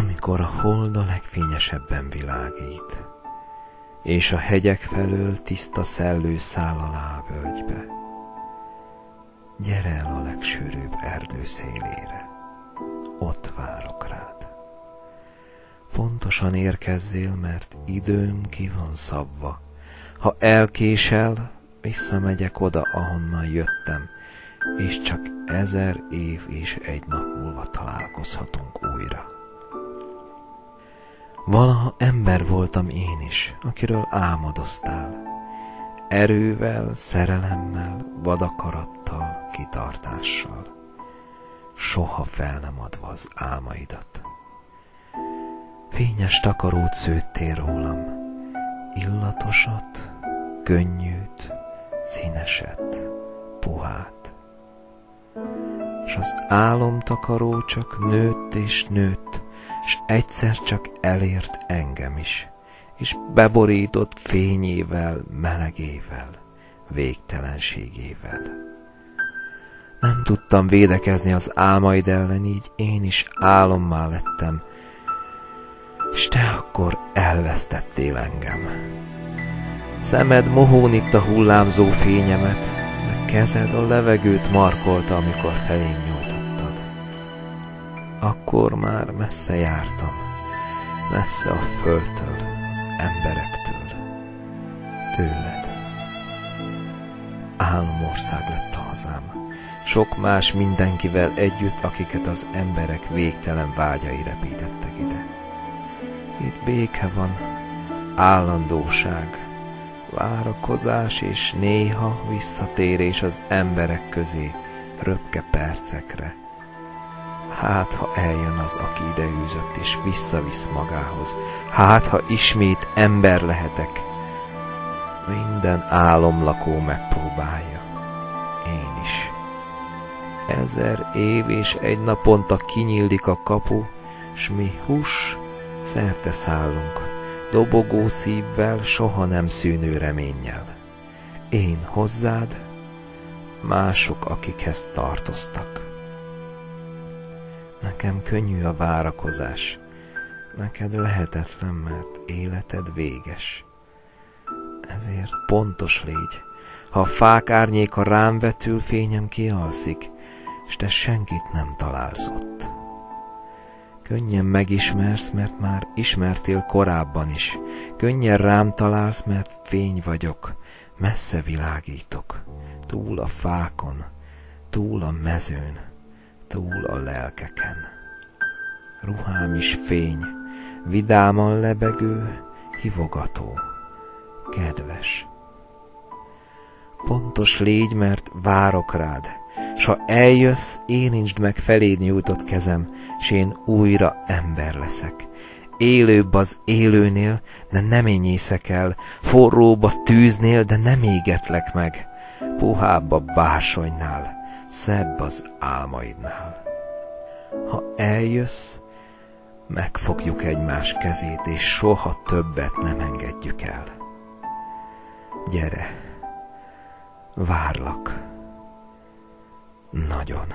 amikor a hold a legfényesebben világít, és a hegyek felől tiszta szellő száll alá a völgybe. Gyere el a legsűrűbb erdő szélére, ott várok rád. Pontosan érkezzél, mert időm ki van szabva. Ha elkésel, visszamegyek oda, ahonnan jöttem, és csak 1000 év és 1 nap múlva találkozhatunk újra. Valaha ember voltam én is, akiről álmodoztál. Erővel, szerelemmel, vadakarattal, kitartással. Soha fel nem adva az álmaidat. Fényes takarót szőttél rólam, illatosat, könnyűt, színeset, puhát. S az álomtakaró csak nőtt és nőtt, s egyszer csak elért engem is, és beborított fényével, melegével, végtelenségével. Nem tudtam védekezni az álmaid ellen, így én is álommá lettem, s te akkor elvesztettél engem. Szemed mohón itta hullámzó fényemet, de kezed a levegőt markolta, amikor felém nyújtottad. Akkor már messze jártam, messze a földtől, az emberektől, tőled. Álomország lett a hazám, sok más mindenkivel együtt, akiket az emberek végtelen vágyai repítettek ide. Itt béke van, állandóság, várakozás és néha visszatérés az emberek közé, röpke percekre. Hát, ha eljön az, aki ideűzött és visszavisz magához, hát, ha ismét ember lehetek, minden álomlakó megpróbálja, én is. 1000 év és 1 naponta kinyílik a kapu, s mi hús szerte szállunk, dobogó szívvel, soha nem szűnő reménnyel. Én hozzád, mások, akikhez tartoztak. Nekem könnyű a várakozás, neked lehetetlen, mert életed véges. Ezért pontos légy, ha a fák árnyéka rám vetül, fényem kialszik, s te senkit nem találsz ott. Könnyen megismersz, mert már ismertél korábban is. Könnyen rám találsz, mert fény vagyok, messze világítok. Túl a fákon, túl a mezőn, túl a lelkeken. Ruhám is fény, vidáman lebegő, hívogató, kedves. Pontos légy, mert várok rád, s ha eljössz, érintsd meg feléd nyújtott kezem, s én újra ember leszek. Élőbb az élőnél, de nem enyészek el, forróbb a tűznél, de nem égetlek meg, puhább a bársonynál, szebb az álmaidnál. Ha eljössz, megfogjuk egymás kezét, és soha többet nem engedjük el. Gyere, várlak. Nagyon.